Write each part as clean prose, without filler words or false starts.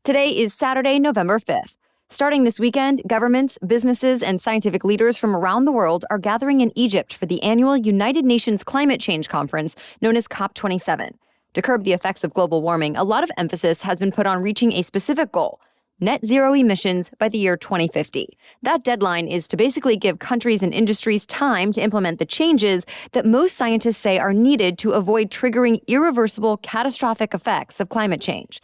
Today is Saturday, November 5th. Starting this weekend, governments, businesses, and scientific leaders from around the world are gathering in Egypt for the annual United Nations Climate Change Conference known as COP27. To curb the effects of global warming, a lot of emphasis has been put on reaching a specific goal: net zero emissions by the year 2050. That deadline is to basically give countries and industries time to implement the changes that most scientists say are needed to avoid triggering irreversible, catastrophic effects of climate change.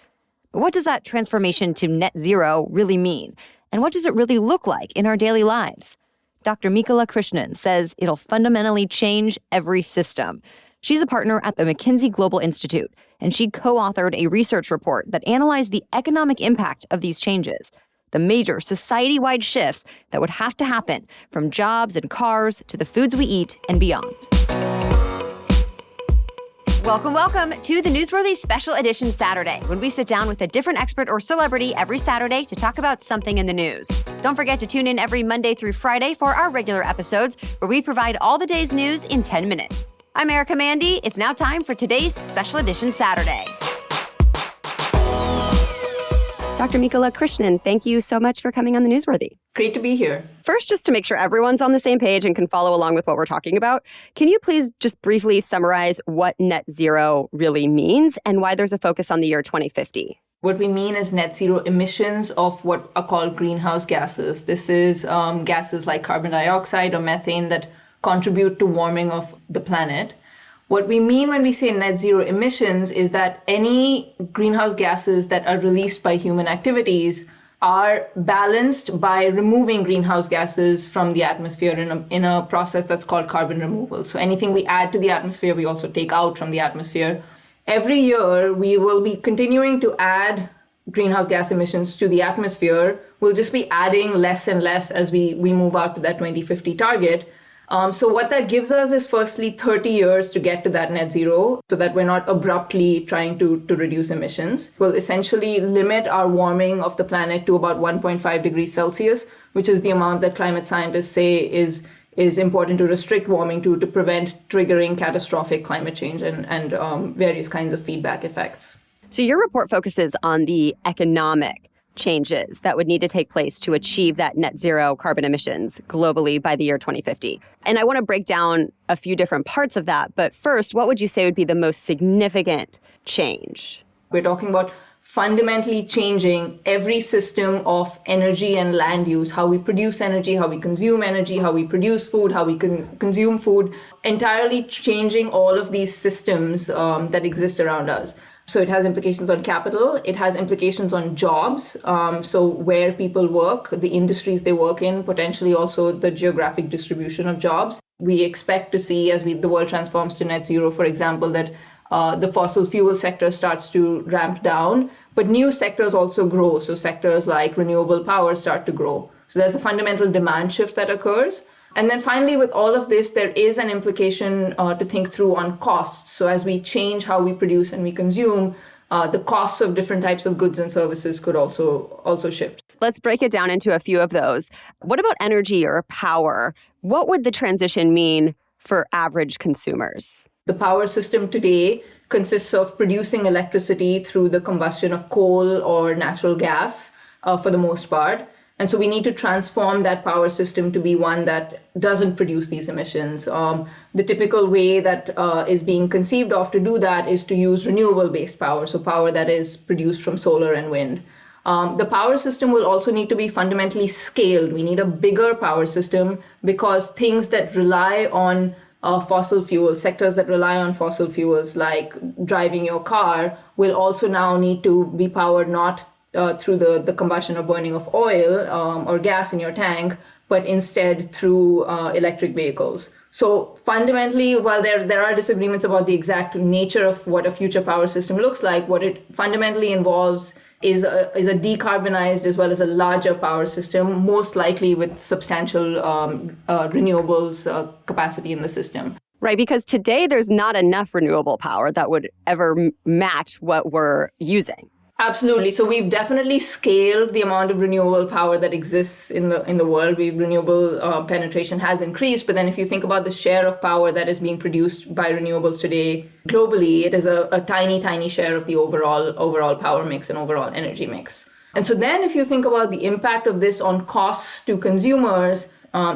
But what does that transformation to net zero really mean? And what does it really look like in our daily lives? Dr. Mekala Krishnan says it'll fundamentally change every system. She's a partner at the McKinsey Global Institute, and she co-authored a research report that analyzed the economic impact of these changes, the major society-wide shifts that would have to happen from jobs and cars to the foods we eat and beyond. Welcome to the Newsworthy Special Edition Saturday, when we sit down with a different expert or celebrity every Saturday to talk about something in the news. Don't forget to tune in every Monday through Friday for our regular episodes, where we provide all the day's news in 10 minutes. I'm Erica Mandy. It's now time for today's Special Edition Saturday. Dr. Mekala Krishnan, thank you so much for coming on the Newsworthy. Great to be here. First, just to make sure everyone's on the same page and can follow along with what we're talking about, can you please just briefly summarize what net zero really means and why there's a focus on the year 2050? What we mean is net zero emissions of what are called greenhouse gases. This is gases like carbon dioxide or methane that contribute to warming of the planet. What we mean when we say net zero emissions is that any greenhouse gases that are released by human activities are balanced by removing greenhouse gases from the atmosphere in a process that's called carbon removal. So anything we add to the atmosphere, we also take out from the atmosphere. Every year, we will be continuing to add greenhouse gas emissions to the atmosphere. We'll just be adding less and less as we move out to that 2050 target. So what that gives us is firstly 30 years to get to that net zero so that we're not abruptly trying to reduce emissions. We'll essentially limit our warming of the planet to about 1.5 degrees Celsius, which is the amount that climate scientists say is important to restrict warming to prevent triggering catastrophic climate change and various kinds of feedback effects. So your report focuses on the economic changes that would need to take place to achieve that net zero carbon emissions globally by the year 2050. And I want to break down a few different parts of that. But first, what would you say would be the most significant change? We're talking about fundamentally changing every system of energy and land use, how we produce energy, how we consume energy, how we produce food, how we consume food, entirely changing all of these systems that exist around us. So it has implications on capital, it has implications on jobs, so where people work, the industries they work in, potentially also the geographic distribution of jobs. We expect to see, as the world transforms to net zero, for example, that the fossil fuel sector starts to ramp down, but new sectors also grow. So sectors like renewable power start to grow. So there's a fundamental demand shift that occurs. And then finally, with all of this, there is an implication to think through on costs. So as we change how we produce and we consume, the costs of different types of goods and services could also shift. Let's break it down into a few of those. What about energy or power? What would the transition mean for average consumers? The power system today consists of producing electricity through the combustion of coal or natural gas for the most part. And so we need to transform that power system to be one that doesn't produce these emissions. The typical way that is being conceived of to do that is to use renewable-based power, so power that is produced from solar and wind. The power system will also need to be fundamentally scaled. We need a bigger power system because things that rely on fossil fuels, sectors that rely on fossil fuels like driving your car, will also now need to be powered not through the combustion or burning of oil or gas in your tank, but instead through electric vehicles. So fundamentally, while there are disagreements about the exact nature of what a future power system looks like, what it fundamentally involves is a decarbonized as well as a larger power system, most likely with substantial renewables capacity in the system. Right, because today there's not enough renewable power that would ever match what we're using. Absolutely. So we've definitely scaled the amount of renewable power that exists in the world. Renewable penetration has increased, but then if you think about the share of power that is being produced by renewables today globally, it is a tiny share of the overall power mix and overall energy mix. And so then if you think about the impact of this on costs to consumers,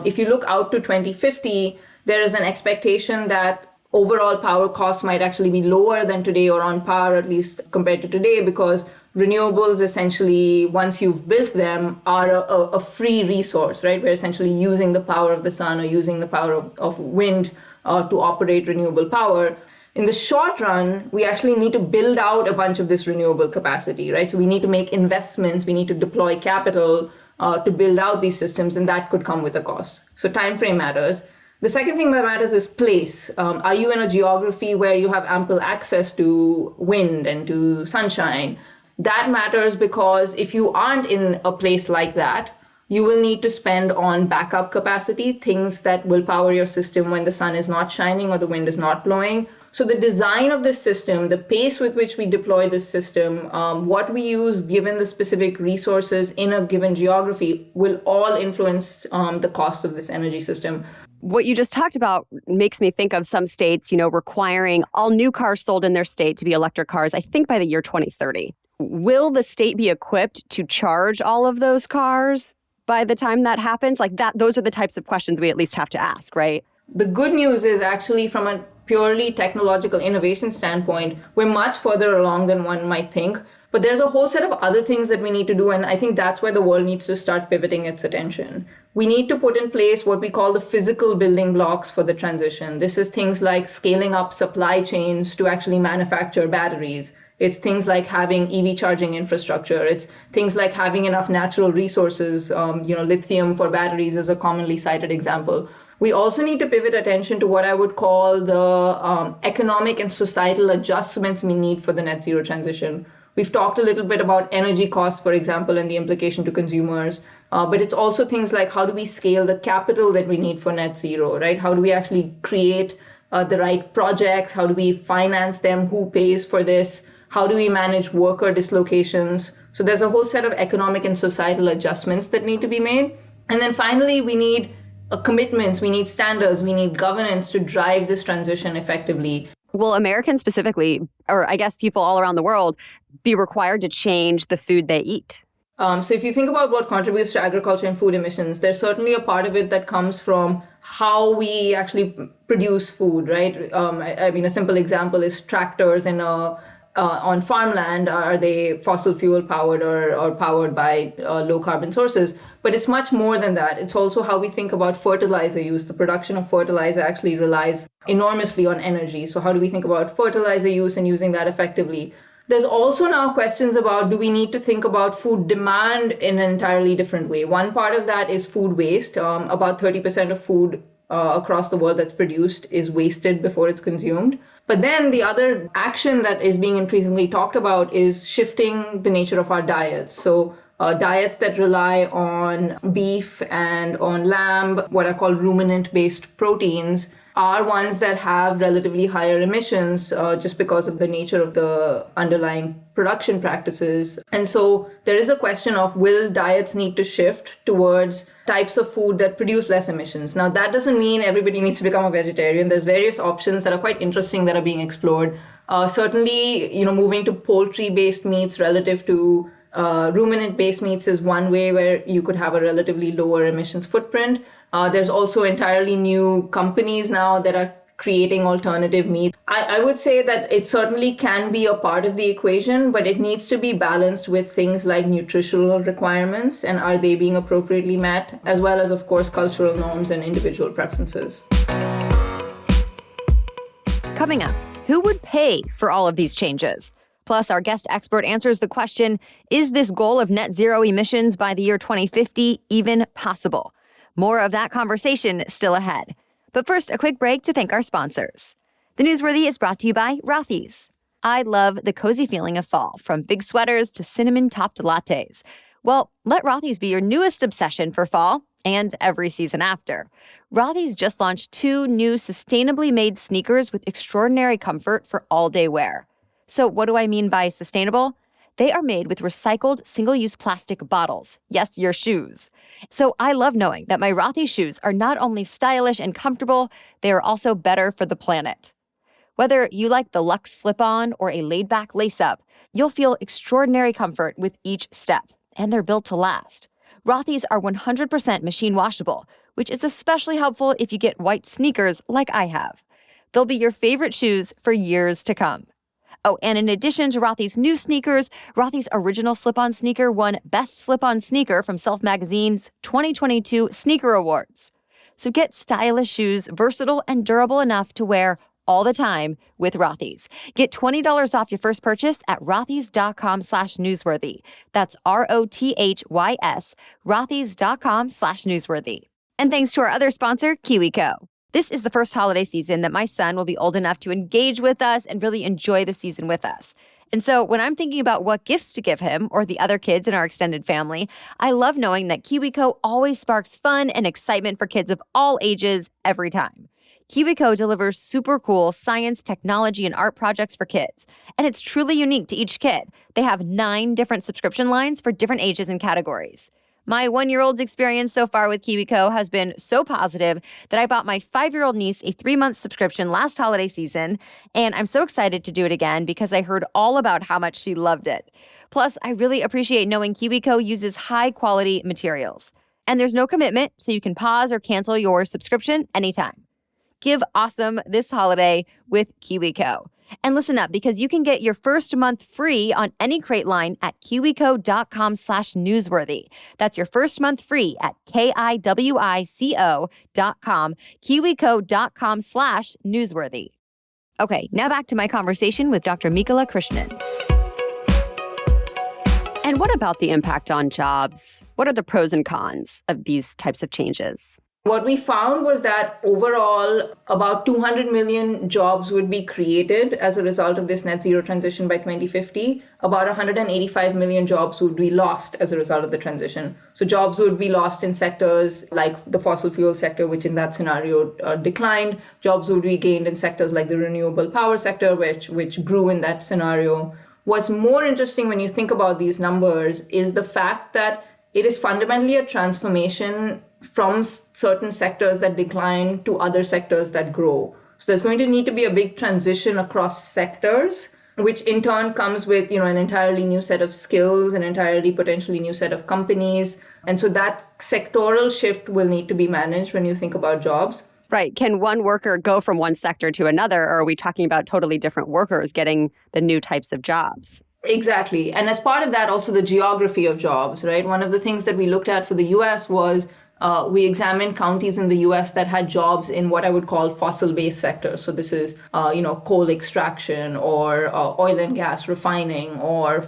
if you look out to 2050, there is an expectation that overall power costs might actually be lower than today or on par, at least compared to today, because renewables essentially, once you've built them, are a free resource, right? We're essentially using the power of the sun or using the power of wind to operate renewable power. In the short run, we actually need to build out a bunch of this renewable capacity, right? So we need to make investments, we need to deploy capital to build out these systems, and that could come with a cost. So time frame matters. The second thing that matters is place. Are you in a geography where you have ample access to wind and to sunshine? That matters because if you aren't in a place like that, you will need to spend on backup capacity, things that will power your system when the sun is not shining or the wind is not blowing. So the design of this system, the pace with which we deploy this system, what we use given the specific resources in a given geography will all influence the cost of this energy system. What you just talked about makes me think of some states, requiring all new cars sold in their state to be electric cars, I think by the year 2030. Will the state be equipped to charge all of those cars by the time that happens? Those are the types of questions we at least have to ask, right? The good news is actually from a purely technological innovation standpoint, we're much further along than one might think. But there's a whole set of other things that we need to do, and I think that's where the world needs to start pivoting its attention. We need to put in place what we call the physical building blocks for the transition. This is things like scaling up supply chains to actually manufacture batteries. It's things like having EV charging infrastructure. It's things like having enough natural resources. Lithium for batteries is a commonly cited example. We also need to pivot attention to what I would call the economic and societal adjustments we need for the net zero transition. We've talked a little bit about energy costs, for example, and the implication to consumers. But it's also things like how do we scale the capital that we need for net zero, right? How do we actually create the right projects? How do we finance them? Who pays for this? How do we manage worker dislocations? So there's a whole set of economic and societal adjustments that need to be made. And then finally, we need commitments, we need standards, we need governance to drive this transition effectively. Will Americans specifically, or I guess people all around the world, be required to change the food they eat? So if you think about what contributes to agriculture and food emissions, there's certainly a part of it that comes from how we actually produce food, right? A simple example is tractors on farmland. Are they fossil fuel powered or powered by low carbon sources? But it's much more than that. It's also how we think about fertilizer use. The production of fertilizer actually relies enormously on energy. So how do we think about fertilizer use and using that effectively? There's also now questions about, do we need to think about food demand in an entirely different way? One part of that is food waste. About 30% of food across the world that's produced is wasted before it's consumed. But then the other action that is being increasingly talked about is shifting the nature of our diets. So diets that rely on beef and on lamb, what are called ruminant-based proteins, are ones that have relatively higher emissions just because of the nature of the underlying production practices. And so there is a question of, will diets need to shift towards types of food that produce less emissions? Now, that doesn't mean everybody needs to become a vegetarian. There's various options that are quite interesting that are being explored. Certainly, moving to poultry-based meats relative to ruminant-based meats is one way where you could have a relatively lower emissions footprint. There's also entirely new companies now that are creating alternative meat. I would say that it certainly can be a part of the equation, but it needs to be balanced with things like nutritional requirements and are they being appropriately met, as well as, of course, cultural norms and individual preferences. Coming up, who would pay for all of these changes? Plus, our guest expert answers the question, is this goal of net zero emissions by the year 2050 even possible? More of that conversation still ahead. But first, a quick break to thank our sponsors. The Newsworthy is brought to you by Rothy's. I love the cozy feeling of fall, from big sweaters to cinnamon-topped lattes. Well, let Rothy's be your newest obsession for fall and every season after. Rothy's just launched 2 new sustainably made sneakers with extraordinary comfort for all-day wear. So what do I mean by sustainable? They are made with recycled single-use plastic bottles. Yes, your shoes. So I love knowing that my Rothy's shoes are not only stylish and comfortable, they are also better for the planet. Whether you like the luxe slip-on or a laid-back lace-up, you'll feel extraordinary comfort with each step, and they're built to last. Rothy's are 100% machine washable, which is especially helpful if you get white sneakers like I have. They'll be your favorite shoes for years to come. Oh, and in addition to Rothy's new sneakers, Rothy's original slip-on sneaker won Best Slip-On Sneaker from Self Magazine's 2022 Sneaker Awards. So get stylish shoes, versatile and durable enough to wear all the time with Rothy's. Get $20 off your first purchase at rothys.com/newsworthy. That's ROTHYS, rothys.com/newsworthy. And thanks to our other sponsor, KiwiCo. This is the first holiday season that my son will be old enough to engage with us and really enjoy the season with us. And so when I'm thinking about what gifts to give him or the other kids in our extended family, I love knowing that KiwiCo always sparks fun and excitement for kids of all ages every time. KiwiCo delivers super cool science, technology, and art projects for kids. And it's truly unique to each kid. They have 9 different subscription lines for different ages and categories. My 1-year-old's experience so far with KiwiCo has been so positive that I bought my 5-year-old niece a 3-month subscription last holiday season, and I'm so excited to do it again because I heard all about how much she loved it. Plus, I really appreciate knowing KiwiCo uses high-quality materials. And there's no commitment, so you can pause or cancel your subscription anytime. Give awesome this holiday with KiwiCo. And listen up, because you can get your first month free on any crate line at kiwico.com/newsworthy. That's your first month free at KIWICO.com, kiwico.com/newsworthy. Okay, now back to my conversation with Dr. Mekala Krishnan. And what about the impact on jobs? What are the pros and cons of these types of changes? What we found was that overall, about 200 million jobs would be created as a result of this net zero transition by 2050. About 185 million jobs would be lost as a result of the transition. So jobs would be lost in sectors like the fossil fuel sector, which in that scenario declined. Jobs would be gained in sectors like the renewable power sector, which grew in that scenario. What's more interesting when you think about these numbers is the fact that it is fundamentally a transformation from certain sectors that decline to other sectors that grow. So there's going to need to be a big transition across sectors, which in turn comes with, an entirely new set of skills, an entirely potentially new set of companies. And so that sectoral shift will need to be managed when you think about jobs. Right. Can one worker go from one sector to another, or are we talking about totally different workers getting the new types of jobs? Exactly. And as part of that, also the geography of jobs, right? One of the things that we looked at for the US was we examined counties in the US that had jobs in what I would call fossil-based sectors. So this is, coal extraction or oil and gas refining or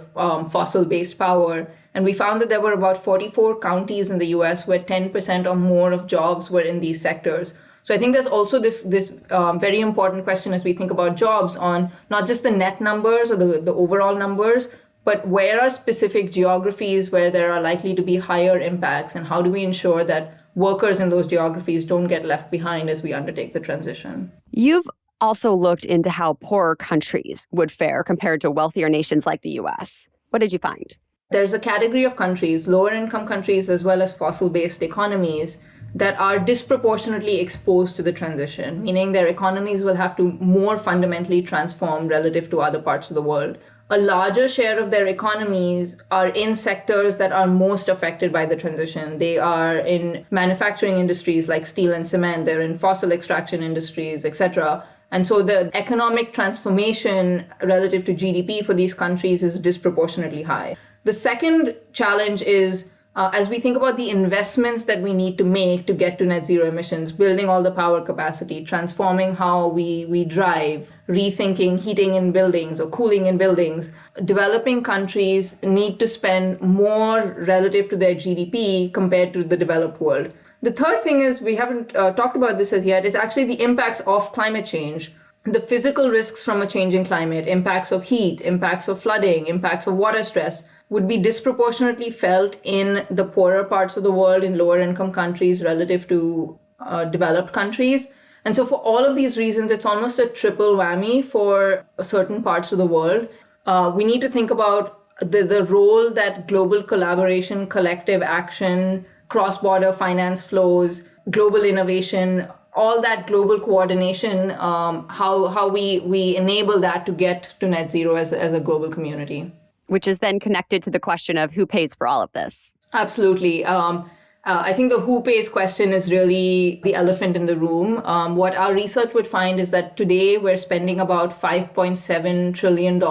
fossil-based power. And we found that there were about 44 counties in the US where 10% or more of jobs were in these sectors. So I think there's also this very important question as we think about jobs on not just the net numbers or the overall numbers, but where are specific geographies where there are likely to be higher impacts, and how do we ensure that workers in those geographies don't get left behind as we undertake the transition? You've also looked into how poorer countries would fare compared to wealthier nations like the US. What did you find? There's a category of countries, lower income countries as well as fossil-based economies, that are disproportionately exposed to the transition, meaning their economies will have to more fundamentally transform relative to other parts of the world. A larger share of their economies are in sectors that are most affected by the transition. They are in manufacturing industries like steel and cement, they're in fossil extraction industries, etc. And so the economic transformation relative to GDP for these countries is disproportionately high. The second challenge is as we think about the investments that we need to make to get to net zero emissions, building all the power capacity, transforming how we drive, rethinking heating in buildings or cooling in buildings, developing countries need to spend more relative to their GDP compared to the developed world. The third thing is, we haven't talked about this as yet, is actually the impacts of climate change. The physical risks from a changing climate, impacts of heat, impacts of flooding, impacts of water stress, would be disproportionately felt in the poorer parts of the world, in lower income countries relative to developed countries. And so for all of these reasons, it's almost a triple whammy for certain parts of the world. We need to think about the role that global collaboration, collective action, cross-border finance flows, global innovation, all that global coordination, how we enable that to get to net zero as a global community. Which is then connected to the question of who pays for all of this. Absolutely. I think the who pays question is really the elephant in the room. What our research would find is that today we're spending about $5.7 trillion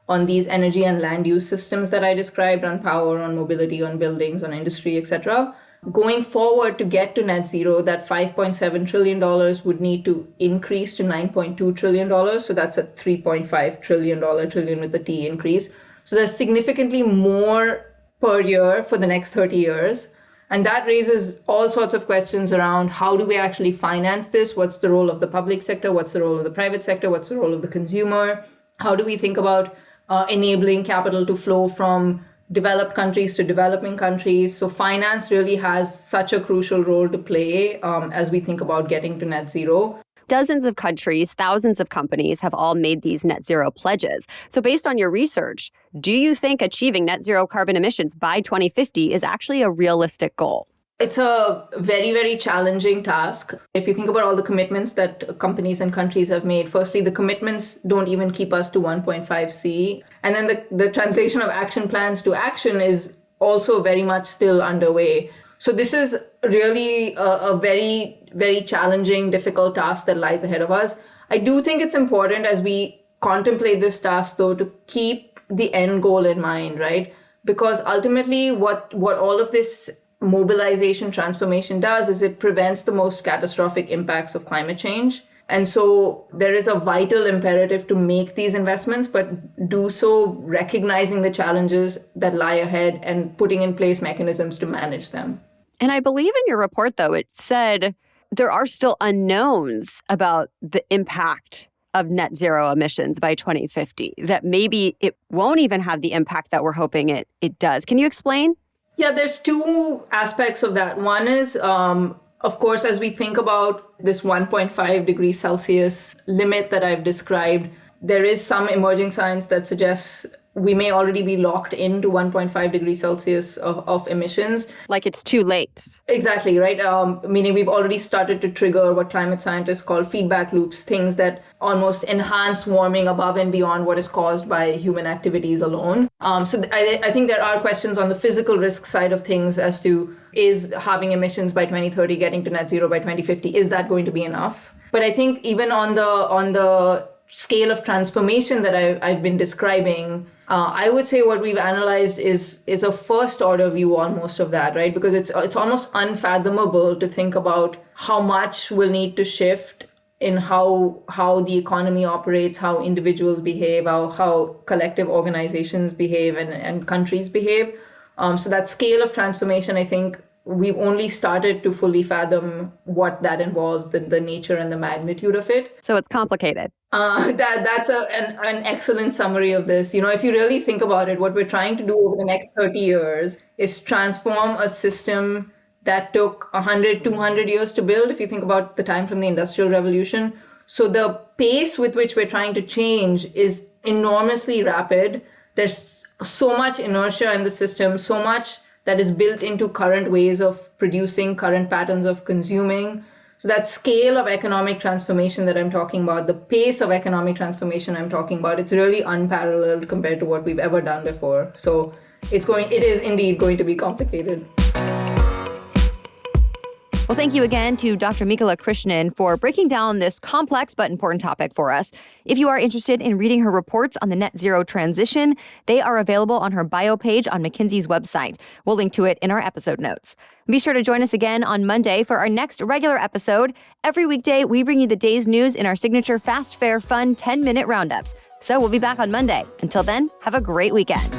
on these energy and land use systems that I described, on power, on mobility, on buildings, on industry, etc. Going forward to get to net zero, that $5.7 trillion would need to increase to $9.2 trillion. So that's a $3.5 trillion with the T increase. So there's significantly more per year for the next 30 years. And that raises all sorts of questions around how do we actually finance this? What's the role of the public sector? What's the role of the private sector? What's the role of the consumer? How do we think about enabling capital to flow from developed countries to developing countries? So finance really has such a crucial role to play as we think about getting to net zero. Dozens of countries, thousands of companies have all made these net zero pledges. So based on your research, do you think achieving net zero carbon emissions by 2050 is actually a realistic goal? It's a very, very challenging task. If you think about all the commitments that companies and countries have made, firstly, the commitments don't even keep us to 1.5C. And then the translation of action plans to action is also very much still underway. So this is really a very, very challenging, difficult task that lies ahead of us. I do think it's important as we contemplate this task, though, to keep the end goal in mind, right? Because ultimately what all of this mobilization transformation does is it prevents the most catastrophic impacts of climate change. And so there is a vital imperative to make these investments, but do so recognizing the challenges that lie ahead and putting in place mechanisms to manage them. And I believe in your report, though, it said there are still unknowns about the impact of net zero emissions by 2050, that maybe it won't even have the impact that we're hoping it does. Can you explain? Yeah, there's two aspects of that. One is, of course, as we think about this 1.5 degrees Celsius limit that I've described, there is some emerging science that suggests we may already be locked into 1.5 degrees Celsius of emissions. Like it's too late. Exactly, right? Meaning we've already started to trigger what climate scientists call feedback loops, things that almost enhance warming above and beyond what is caused by human activities alone. So I think there are questions on the physical risk side of things as to, is halving emissions by 2030, getting to net zero by 2050, is that going to be enough? But I think even on the scale of transformation that I've been describing, I would say what we've analyzed is a first order view almost of that, right? Because it's almost unfathomable to think about how much will need to shift in how the economy operates, how individuals behave, how collective organizations behave and countries behave. So that scale of transformation, I think we've only started to fully fathom what that involves, the nature and the magnitude of it. So it's complicated. That's an excellent summary of this. You know, if you really think about it, what we're trying to do over the next 30 years is transform a system that took 100, 200 years to build, if you think about the time from the Industrial Revolution. So the pace with which we're trying to change is enormously rapid. There's so much inertia in the system, so much that is built into current ways of producing, current patterns of consuming. So that scale of economic transformation that I'm talking about, the pace of economic transformation I'm talking about, it's really unparalleled compared to what we've ever done before. So it is indeed going to be complicated. Well, thank you again to Dr. Mekala Krishnan for breaking down this complex but important topic for us. If you are interested in reading her reports on the net zero transition, they are available on her bio page on McKinsey's website. We'll link to it in our episode notes. Be sure to join us again on Monday for our next regular episode. Every weekday, we bring you the day's news in our signature fast, fair, fun 10-minute roundups. So we'll be back on Monday. Until then, have a great weekend.